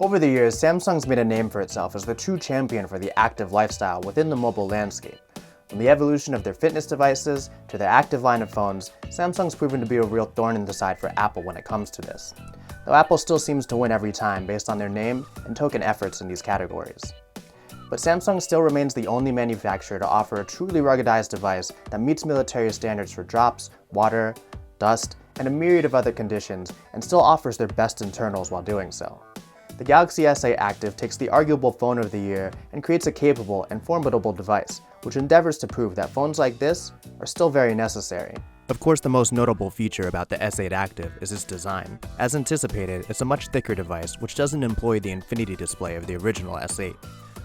Over the years, Samsung's made a name for itself as the true champion for the active lifestyle within the mobile landscape. From the evolution of their fitness devices to their active line of phones, Samsung's proven to be a real thorn in the side for Apple when it comes to this. Though Apple still seems to win every time based on their name and token efforts in these categories. But Samsung still remains the only manufacturer to offer a truly ruggedized device that meets military standards for drops, water, dust, and a myriad of other conditions, and still offers their best internals while doing so. The Galaxy S8 Active takes the arguable phone of the year and creates a capable and formidable device, which endeavors to prove that phones like this are still very necessary. Of course, the most notable feature about the S8 Active is its design. As anticipated, it's a much thicker device which doesn't employ the infinity display of the original S8.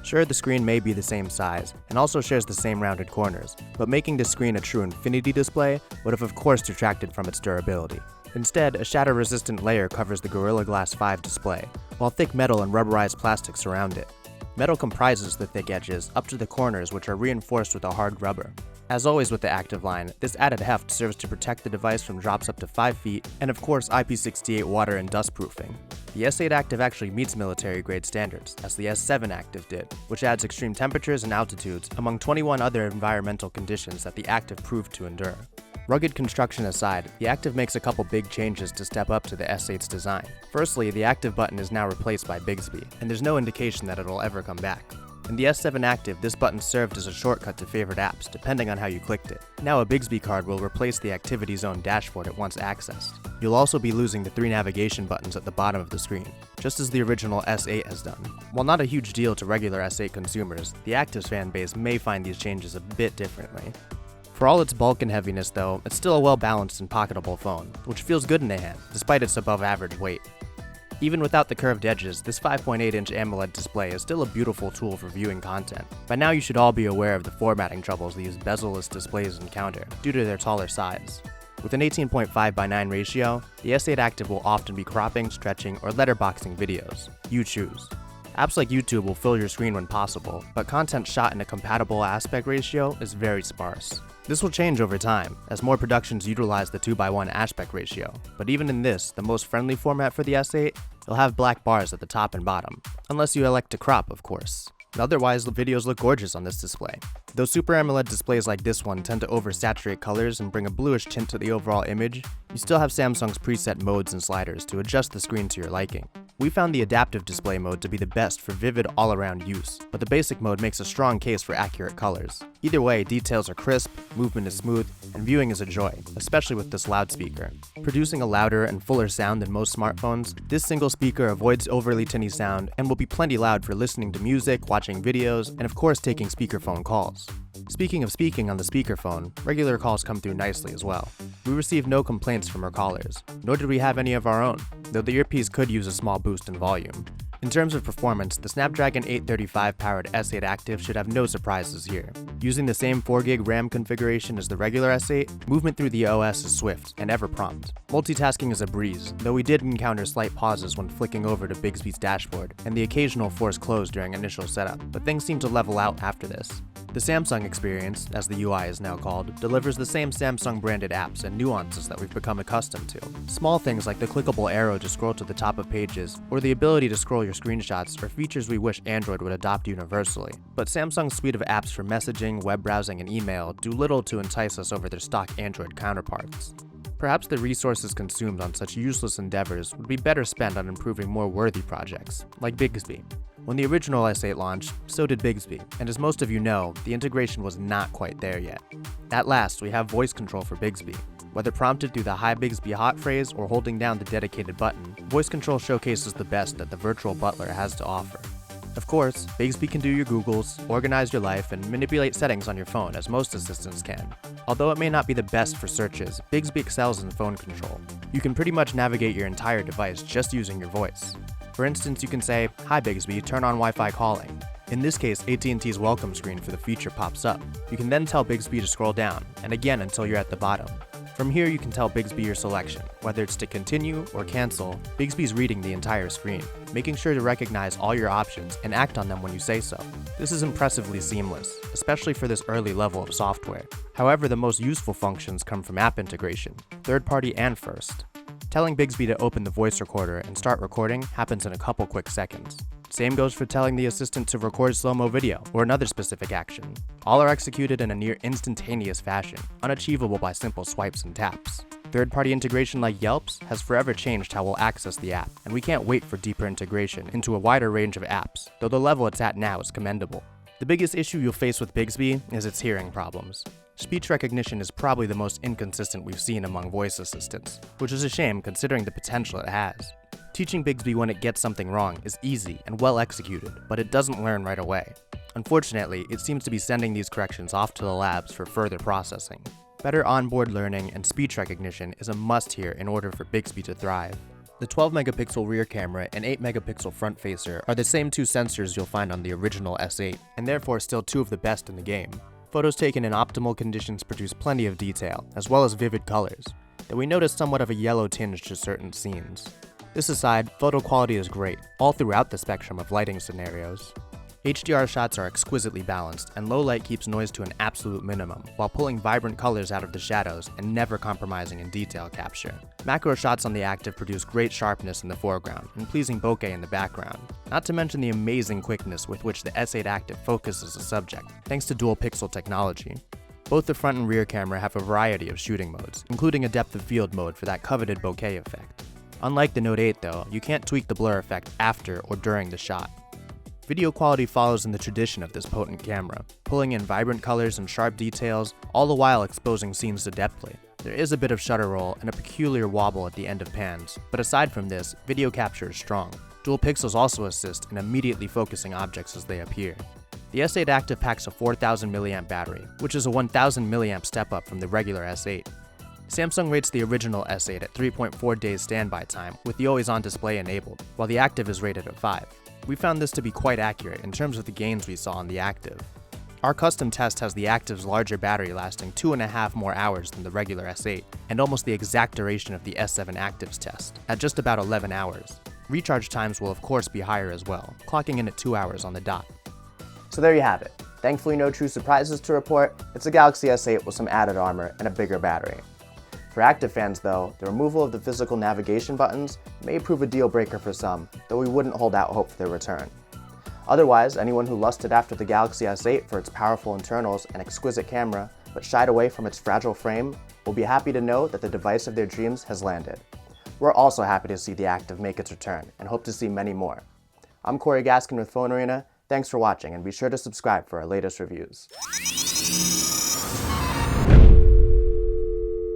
Sure, the screen may be the same size, and also shares the same rounded corners, but making the screen a true infinity display would have of course detracted from its durability. Instead, a shatter-resistant layer covers the Gorilla Glass 5 display, while thick metal and rubberized plastic surround it. Metal comprises the thick edges up to the corners, which are reinforced with a hard rubber. As always with the Active line, this added heft serves to protect the device from drops up to 5 feet, and of course IP68 water and dust proofing. The S8 Active actually meets military-grade standards, as the S7 Active did, which adds extreme temperatures and altitudes among 21 other environmental conditions that the Active proved to endure. Rugged construction aside, the Active makes a couple big changes to step up to the S8's design. Firstly, the Active button is now replaced by Bigsby, and there's no indication that it'll ever come back. In the S7 Active, this button served as a shortcut to favorite apps, depending on how you clicked it. Now a Bigsby card will replace the Activity Zone dashboard it once accessed. You'll also be losing the 3 navigation buttons at the bottom of the screen, just as the original S8 has done. While not a huge deal to regular S8 consumers, the Active's fan base may find these changes a bit differently. For all its bulk and heaviness though, it's still a well-balanced and pocketable phone, which feels good in the hand, despite its above-average weight. Even without the curved edges, this 5.8-inch AMOLED display is still a beautiful tool for viewing content. By now you should all be aware of the formatting troubles these bezel-less displays encounter, due to their taller size. With an 18.5:9 ratio, the S8 Active will often be cropping, stretching, or letterboxing videos. You choose. Apps like YouTube will fill your screen when possible, but content shot in a compatible aspect ratio is very sparse. This will change over time, as more productions utilize the 2:1 aspect ratio, but even in this, the most friendly format for the S8, you'll have black bars at the top and bottom, unless you elect to crop, of course. Otherwise, the videos look gorgeous on this display. Though Super AMOLED displays like this one tend to oversaturate colors and bring a bluish tint to the overall image, you still have Samsung's preset modes and sliders to adjust the screen to your liking. We found the adaptive display mode to be the best for vivid all-around use, but the basic mode makes a strong case for accurate colors. Either way, details are crisp, movement is smooth, and viewing is a joy, especially with this loudspeaker. Producing a louder and fuller sound than most smartphones, this single speaker avoids overly tinny sound and will be plenty loud for listening to music, watching videos, and of course taking speakerphone calls. Speaking of speaking on the speakerphone, regular calls come through nicely as well. We received no complaints from our callers, nor did we have any of our own, though the earpiece could use a small boost in volume. In terms of performance, the Snapdragon 835 powered S8 Active should have no surprises here. Using the same 4GB RAM configuration as the regular S8, movement through the OS is swift and ever prompt. Multitasking is a breeze, though we did encounter slight pauses when flicking over to Bigsby's dashboard, and the occasional forced close during initial setup, but things seem to level out after this. The Samsung experience, as the UI is now called, delivers the same Samsung-branded apps and nuances that we've become accustomed to. Small things like the clickable arrow to scroll to the top of pages, or the ability to scroll your screenshots are features we wish Android would adopt universally. But Samsung's suite of apps for messaging, web browsing, and email do little to entice us over their stock Android counterparts. Perhaps the resources consumed on such useless endeavors would be better spent on improving more worthy projects, like Bigsby. When the original S8 launched, so did Bigsby, and as most of you know, the integration was not quite there yet. At last, we have voice control for Bigsby. Whether prompted through the Hi Bigsby hot phrase or holding down the dedicated button, voice control showcases the best that the virtual butler has to offer. Of course, Bigsby can do your Googles, organize your life, and manipulate settings on your phone as most assistants can. Although it may not be the best for searches, Bigsby excels in phone control. You can pretty much navigate your entire device just using your voice. For instance, you can say, "Hi Bigsby, turn on Wi-Fi calling." In this case, AT&T's welcome screen for the feature pops up. You can then tell Bigsby to scroll down, and again until you're at the bottom. From here, you can tell Bigsby your selection. Whether it's to continue or cancel, Bigsby's reading the entire screen, making sure to recognize all your options and act on them when you say so. This is impressively seamless, especially for this early level of software. However, the most useful functions come from app integration, third-party and first. Telling Bigsby to open the voice recorder and start recording happens in a couple quick seconds. Same goes for telling the assistant to record slow-mo video or another specific action. All are executed in a near instantaneous fashion, unachievable by simple swipes and taps. Third-party integration like Yelp's has forever changed how we'll access the app, and we can't wait for deeper integration into a wider range of apps, though the level it's at now is commendable. The biggest issue you'll face with Bigsby is its hearing problems. Speech recognition is probably the most inconsistent we've seen among voice assistants, which is a shame considering the potential it has. Teaching Bigsby when it gets something wrong is easy and well executed, but it doesn't learn right away. Unfortunately, it seems to be sending these corrections off to the labs for further processing. Better onboard learning and speech recognition is a must here in order for Bigsby to thrive. The 12-megapixel rear camera and 8-megapixel front facer are the same two sensors you'll find on the original S8, and therefore still two of the best in the game. Photos taken in optimal conditions produce plenty of detail, as well as vivid colors, though we notice somewhat of a yellow tinge to certain scenes. This aside, photo quality is great, all throughout the spectrum of lighting scenarios. HDR shots are exquisitely balanced, and low light keeps noise to an absolute minimum, while pulling vibrant colors out of the shadows and never compromising in detail capture. Macro shots on the Active produce great sharpness in the foreground and pleasing bokeh in the background, not to mention the amazing quickness with which the S8 Active focuses a subject, thanks to dual pixel technology. Both the front and rear camera have a variety of shooting modes, including a depth of field mode for that coveted bokeh effect. Unlike the Note 8 though, you can't tweak the blur effect after or during the shot. Video quality follows in the tradition of this potent camera, pulling in vibrant colors and sharp details, all the while exposing scenes to depthly. There is a bit of shutter roll and a peculiar wobble at the end of pans, but aside from this, video capture is strong. Dual pixels also assist in immediately focusing objects as they appear. The S8 Active packs a 4000 mAh battery, which is a 1000 mAh step up from the regular S8. Samsung rates the original S8 at 3.4 days standby time with the always-on display enabled, while the Active is rated at 5. We found this to be quite accurate in terms of the gains we saw on the Active. Our custom test has the Active's larger battery lasting 2.5 more hours than the regular S8, and almost the exact duration of the S7 Active's test, at just about 11 hours. Recharge times will of course be higher as well, clocking in at 2 hours on the dot. So there you have it. Thankfully no true surprises to report. It's a Galaxy S8 with some added armor and a bigger battery. For Active fans though, the removal of the physical navigation buttons may prove a deal breaker for some, though we wouldn't hold out hope for their return. Otherwise, anyone who lusted after the Galaxy S8 for its powerful internals and exquisite camera, but shied away from its fragile frame, will be happy to know that the device of their dreams has landed. We're also happy to see the Active make its return, and hope to see many more. I'm Corey Gaskin with PhoneArena. Thanks for watching, and be sure to subscribe for our latest reviews.